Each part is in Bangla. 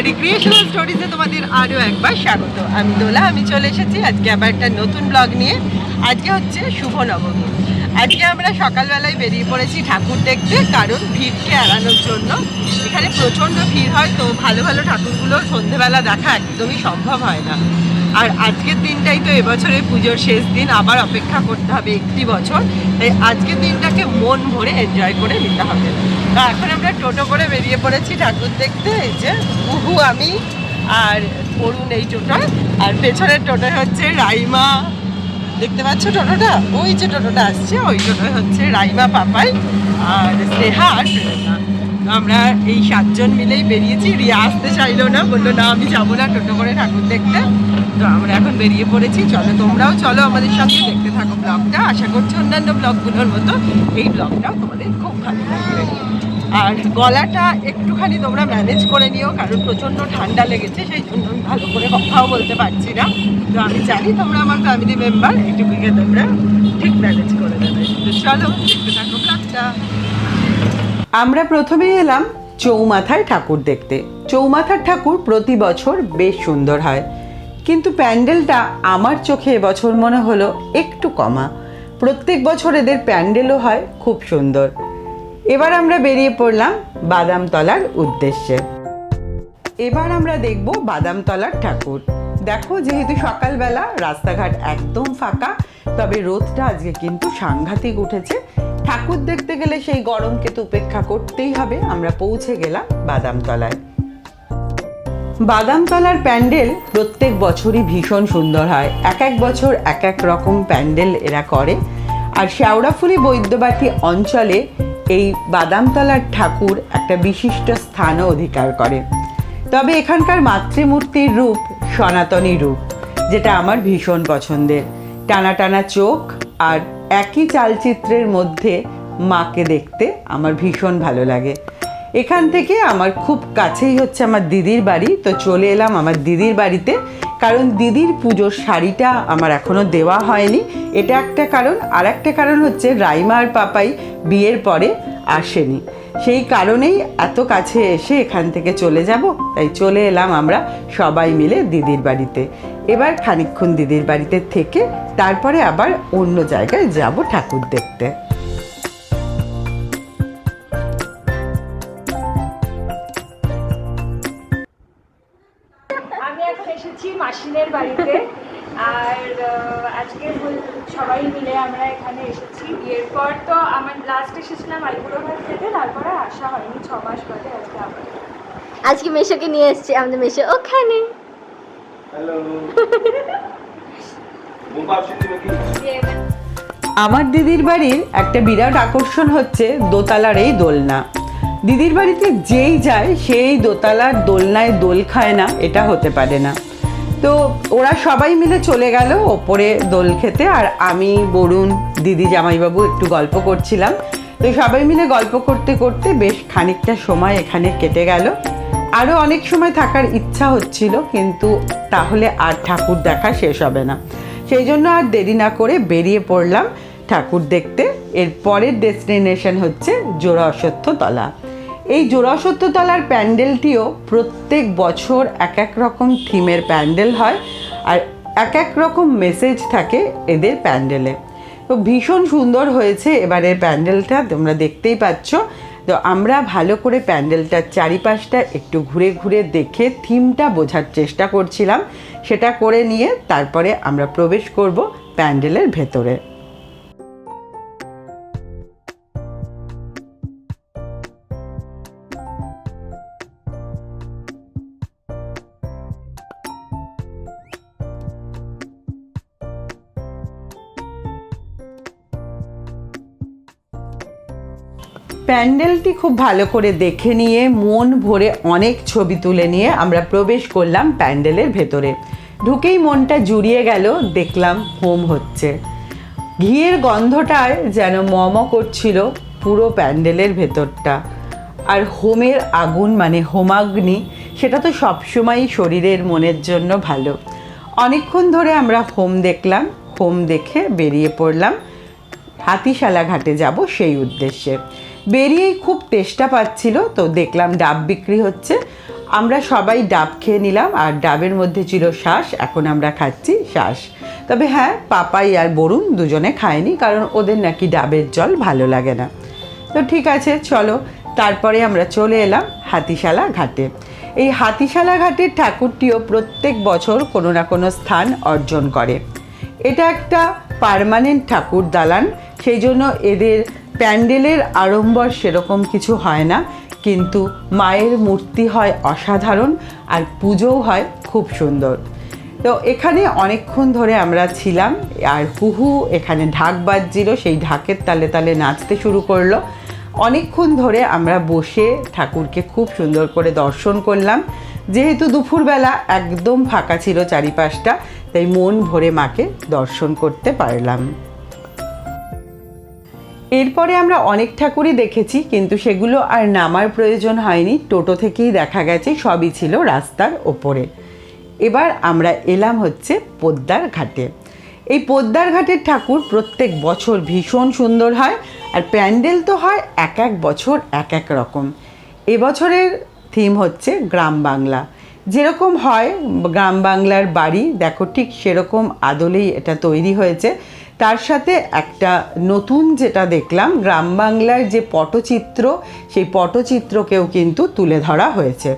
রিক্রিয়েশনাল স্টোরিজে তোমাদের আরও একবার স্বাগত। আমি দোলা, আমি চলে এসেছি আজকে আবার একটা নতুন ব্লগ নিয়ে। আজকে হচ্ছে শুভ নবমী। আজকে আমরা সকালবেলায় বেরিয়ে পড়েছি ঠাকুর দেখতে, কারণ ভিড়কে এড়ানোর জন্য। এখানে প্রচণ্ড ভিড় হয়, তো ভালো ভালো ঠাকুরগুলো সন্ধেবেলা দেখা একদমই সম্ভব হয় না। আর আজকের দিনটাই তো এবছরের পুজোর শেষ দিন, আবার অপেক্ষা করতে হবে একটি বছর। তাই আজকের দিনটাকে মন ভরে এনজয় করে নিতে হবে। তো এখন আমরা টোটো করে বেরিয়ে পড়েছি ঠাকুর দেখতে। এই যে উহু আমি আর অরুণ এই টোটোয়, আর পেছনের টোটোয় হচ্ছে রাইমা। দেখতে পাচ্ছ টোটোটা? ওই যে টোটোটা আসছে, ওই টোটোয় হচ্ছে রাইমা, পাপাই আর স্নেহা আর প্রেরণা। তো আমরা এই 7 জন মিলেই বেরিয়েছি। রিয়া আসতে চাইলো না, বললো না আমি যাবো না টোটো করে ঠাকুর দেখতে। তো আমরা এখন বেরিয়ে পড়েছি। চলো তোমরাও চলো আমাদের সঙ্গে, দেখতে থাকো ব্লগটা। আশা করছি অন্যান্য ব্লগগুলোর মতো এই ব্লগটাও তোমাদের খুব ভালো লাগবে। আর গলাটা একটুখানি তোমরা ম্যানেজ করে নিও, কারণ প্রচণ্ড ঠান্ডা লেগেছে, সেই জন্য আমি ভালো করে কথাও বলতে পারছি না। তো আমি জানি তোমরা আমার ফ্যামিলি মেম্বার, এইটুকুকে তোমরা ঠিক ম্যানেজ করে দেবে। তো চলো দেখতে থাকো ব্লগটা। আমরা প্রথমেই এলাম চৌমাথায় ঠাকুর দেখতে। চৌমাথার ঠাকুর প্রতি বছর বেশ সুন্দর হয়, কিন্তু প্যান্ডেলটা আমার চোখে এবছর মনে হলো একটু কমা। প্রত্যেক বছর এদের প্যান্ডেলও হয় খুব সুন্দর। এবার আমরা বেরিয়ে পড়লাম বাদামতলার উদ্দেশ্যে। এবার আমরা দেখব বাদামতলার ঠাকুর। দেখো, যেহেতু সকালবেলা রাস্তাঘাট একদম ফাঁকা, তবে রোদটা আজকে কিন্তু সাংঘাতিক উঠেছে। ঠাকুর দেখতে গেলে সেই গরমকে তো উপেক্ষা করতেই হবে। আমরা পৌঁছে গেলাম বাদামতলায়। বাদামতলার প্যান্ডেল প্রত্যেক বছরই ভীষণ সুন্দর হয়। এক এক বছর এক এক রকম প্যান্ডেল এরা করে। আর শেওড়াফুলি বৈদ্যবাটী অঞ্চলে এই বাদামতলার ঠাকুর একটা বিশিষ্ট স্থানও অধিকার করে। তবে এখানকার মাতৃমূর্তির রূপ সনাতনী রূপ, যেটা আমার ভীষণ পছন্দের। টানা টানা চোখ আর একই চালচিত্রের মধ্যে মাকে দেখতে আমার ভীষণ ভালো লাগে। এখান থেকে আমার খুব কাছেই হচ্ছে আমার দিদির বাড়ি। তো চলে এলাম আমার দিদির বাড়িতে, কারণ দিদির পুজোর শাড়িটা আমার এখনও দেওয়া হয়নি। এটা একটা কারণ। আর একটা কারণ হচ্ছে রাইমা আর পাপাই বিয়ের পরে আসেনি, সেই কারণেই এত কাছে এসে এখান থেকে চলে যাব। তাই চলে এলাম আমরা সবাই মিলে দিদির বাড়িতে। এবার খানিকক্ষণ দিদির বাড়িতে থেকে তারপরে আবার অন্য জায়গায় যাব ঠাকুর দেখতে। আমি এখন এসেছি মাসিনের বাড়িতে, আর আজকে সবাই মিলে আমরা এখানে এসেছি। বিয়ের পর তো আমার লাস্ট এসেছিলাম আইবুড়ো ভাত খেতে, তারপরে আসা হয়নি 6 মাস বাদে আজকে আবার। আজকে মেশোকে নিয়ে এসেছি, আমাদের মেশো ওখানে। আমার দিদির বাড়ির একটা বিরাট আকর্ষণ হচ্ছে দোতলার এই দোলনা। দিদির বাড়িতে যেই যায় সেই দোতলার দোলনায় দোল খায় না, এটা হতে পারে না। তো ওরা সবাই মিলে চলে গেল ওপরে দোল খেতে, আর আমি, বরুণ, দিদি, জামাইবাবু একটু গল্প করছিলাম। তো সবাই মিলে গল্প করতে করতে বেশ খানিকটা সময় এখানে কেটে গেল। আরও অনেক সময় থাকার ইচ্ছা হচ্ছিল, কিন্তু তাহলে আর ঠাকুর দেখা শেষ হবে না। সেই জন্য আর দেরি না করে বেরিয়ে পড়লাম ঠাকুর দেখতে। এর পরের ডেস্টিনেশন হচ্ছে জোড়া অশ্বত্থতলা। এই জোড়া অশ্বত্থতলার প্যান্ডেলটিও প্রত্যেক বছর এক এক রকম থিমের প্যান্ডেল হয়, আর এক এক রকম মেসেজ থাকে এদের প্যান্ডেলে। তো ভীষণ সুন্দর হয়েছে এবারের প্যান্ডেলটা, তোমরা দেখতেই পাচ্ছ। তো আমরা ভালো করে প্যান্ডেলটার চারিপাশটা একটু ঘুরে ঘুরে দেখে থিমটা বোঝার চেষ্টা করছিলাম। সেটা করে নিয়ে তারপরে আমরা প্রবেশ করব প্যান্ডেলের ভেতরে। প্যান্ডেলটি খুব ভালো করে দেখে নিয়ে মন ভরে অনেক ছবি তুলে নিয়ে আমরা প্রবেশ করলাম প্যান্ডেলের ভেতরে। ঢুকেই মনটা জুড়িয়ে গেল, দেখলাম হোম হচ্ছে। ঘিয়ের গন্ধটায় যেন মম করছিল পুরো প্যান্ডেলের ভেতরটা। আর হোমের আগুন মানে হোমাগ্নি, সেটা তো সবসময়ই শরীরের মনের জন্য ভালো। অনেকক্ষণ ধরে আমরা হোম দেখলাম। হোম দেখে বেরিয়ে পড়লাম হাতিশালা ঘাটে যাব সেই উদ্দেশ্যে। বেরিয়েই খুব তেষ্টা পাচ্ছিল, তো দেখলাম ডাব বিক্রি হচ্ছে। আমরা সবাই ডাব খেয়ে নিলাম, আর ডাবের মধ্যে ছিল শাঁস, এখন আমরা খাচ্ছি শাঁস। তবে হ্যাঁ, পাপাই আর বরুণ দুজনে খায়নি, কারণ ওদের নাকি ডাবের জল ভালো লাগে না। তো ঠিক আছে, চলো তারপরে আমরা চলে এলাম হাতিশালা ঘাটে। এই হাতিশালা ঘাটের ঠাকুরটিও প্রত্যেক বছর কোনো না কোনো স্থান অর্জন করে। এটা একটা পার্মানেন্ট ঠাকুর দালান, সেই জন্য এদের প্যান্ডেলের আড়ম্বর সেরকম কিছু হয় না, কিন্তু মায়ের মূর্তি হয় অসাধারণ, আর পুজোও হয় খুব সুন্দর। তো এখানে অনেকক্ষণ ধরে আমরা ছিলাম, আর হুহু এখানে ঢাক বাজছিল, সেই ঢাকের তালে তালে নাচতে শুরু করলো। অনেকক্ষণ ধরে আমরা বসে ঠাকুরকে খুব সুন্দর করে দর্শন করলাম। যেহেতু দুপুরবেলা একদম ফাঁকা ছিল চারিপাশটা, তাই মন ভরে মাকে দর্শন করতে পারলাম। এরপরে আমরা অনেক ঠাকুরই দেখেছি, কিন্তু সেগুলো আর নামার প্রয়োজন হয়নি, টোটো থেকেই দেখা গেছে, সবই ছিল রাস্তার ওপরে। এবার আমরা এলাম হচ্ছে পোদ্দার ঘাটে। এই পোদ্দার ঘাটের ঠাকুর প্রত্যেক বছর ভীষণ সুন্দর হয়, আর প্যান্ডেল তো হয় এক এক বছর এক এক রকম। এবছরের থিম হচ্ছে গ্রাম বাংলা। যেরকম হয় গ্রাম বাংলার বাড়ি, দেখো ঠিক সেরকম আদলেই এটা তৈরি হয়েছে। তার সাথে একটা নতুন যেটা দেখলাম, গ্রাম বাংলার যে পটচিত্র, সেই পটচিত্রকেও কিন্তু তুলে ধরা হয়েছে।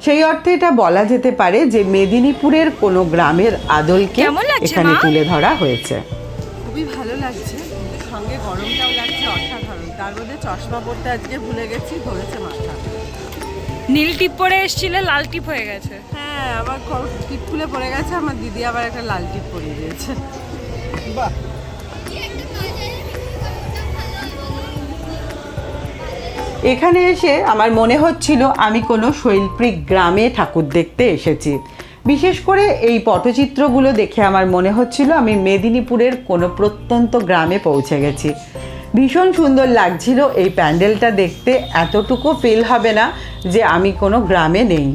সেই অর্থে এটা বলা যেতে পারে যে মেদিনীপুরের কোনো গ্রামের আদলকে এখানে তুলে ধরা হয়েছে। খুবই ভালো লাগছে, সঙ্গে গরমটাও লাগছে অসাধারণ। তার মধ্যে চশমা পরতে আজকে ভুলে গেছি, ধরেছে মাথা। নীল টিপ পরে এসেছিলে, লাল টিপ হয়ে গেছে। হ্যাঁ, আবার টিপ খুলে পড়ে গেছে, আমার দিদি আবার একটা লাল টিপ পরিয়ে দিয়েছে। বাহ, এখানে এসে আমার মনে হচ্ছিল আমি কোনো শৈল্পিক গ্রামে ঠাকুর দেখতে এসেছি। বিশেষ করে এই পটচিত্রগুলো দেখে আমার মনে হচ্ছিল আমি মেদিনীপুরের কোনো প্রত্যন্ত গ্রামে পৌঁছে গেছি। ভীষণ সুন্দর লাগছিল এই প্যান্ডেলটা দেখতে। এতটুকু ফিল হবে না যে আমি কোনো গ্রামে নেই।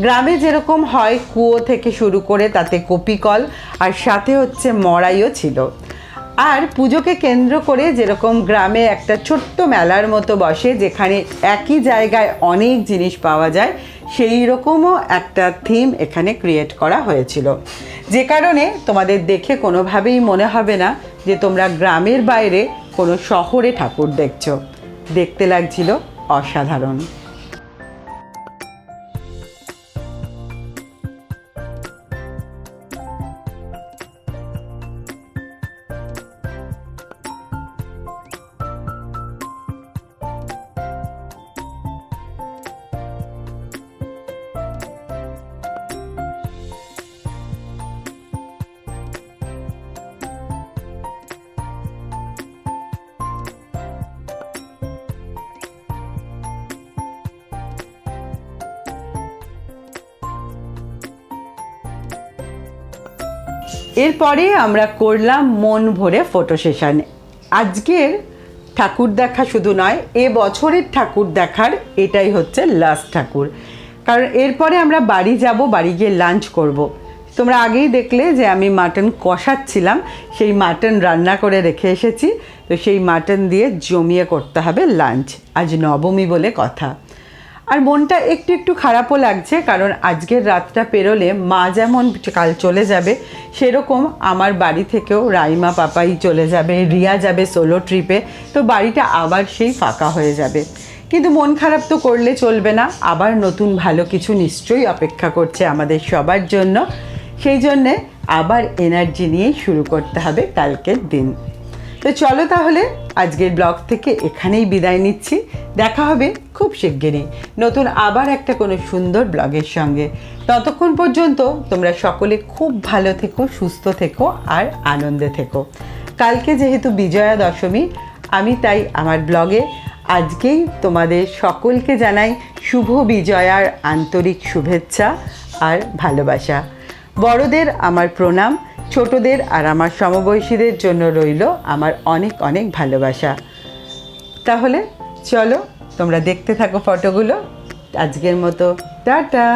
গ্রামে যেরকম হয়, কুয়ো থেকে শুরু করে তাতে কপিকল, আর সাথে হচ্ছে মড়াইও ছিল। আর পুজোকে কেন্দ্র করে যেরকম গ্রামে একটা ছোট্ট মেলার মতো বসে, যেখানে একই জায়গায় অনেক জিনিস পাওয়া যায়, সেই রকমও একটা থিম এখানে ক্রিয়েট করা হয়েছিল। যে কারণে তোমাদের দেখে কোনোভাবেই মনে হবে না যে তোমরা গ্রামের বাইরে কোনো শহরে ঠাকুর দেখছো। দেখতে লাগছিল অসাধারণ। এরপরে আমরা করলাম মন ভরে ফটো সেশন। আজকের ঠাকুর দেখা শুধু নয়, এ বছরের ঠাকুর দেখার এটাই হচ্ছে লাস্ট ঠাকুর। কারণ এরপরে আমরা বাড়ি যাব, বাড়ি গিয়ে লাঞ্চ করব। তোমরা আগেই দেখলে যে আমি মাটন কষাচ্ছিলাম, সেই মাটন রান্না করে রেখে এসেছি। তো সেই মাটন দিয়ে জমিয়ে করতে হবে লাঞ্চ। আজ নবমী বলে কথা। আর মনটা একটু একটু খারাপও লাগছে, কারণ আজকের রাতটা পেরোলে মা যেমন কাল চলে যাবে, সেরকম আমার বাড়ি থেকেও রাইমা পাপাই চলে যাবে, রিয়া যাবে সোলো ট্রিপে। তো বাড়িটা আবার সেই ফাঁকা হয়ে যাবে। কিন্তু মন খারাপ তো করলে চলবে না, আবার নতুন ভালো কিছু নিশ্চয়ই অপেক্ষা করছে আমাদের সবার জন্য। সেই জন্যে আবার এনার্জি নিয়েই শুরু করতে হবে কালকের দিন। তো চলো তাহলে আজকের ব্লগ থেকে এখানেই বিদায় নিচ্ছি। দেখা হবে খুব শিগগিরই নতুন আবার একটা কোনো সুন্দর ব্লগের সঙ্গে। ততক্ষণ পর্যন্ত তোমরা সকলে খুব ভালো থেকো, সুস্থ থেকো, আর আনন্দে থেকো। কালকে যেহেতু বিজয়া দশমী, আমি তাই আমার ব্লগে আজকেই তোমাদের সকলকে জানাই শুভ বিজয়ার আন্তরিক শুভেচ্ছা আর ভালোবাসা। বড়দের আমার প্রণাম, ছোটদের আর আমার সমবয়সীদের জন্য রইল আমার অনেক অনেক ভালোবাসা। তাহলে চলো তোমরা দেখতে থাকো ফটোগুলো। আজকের মতো টাটা।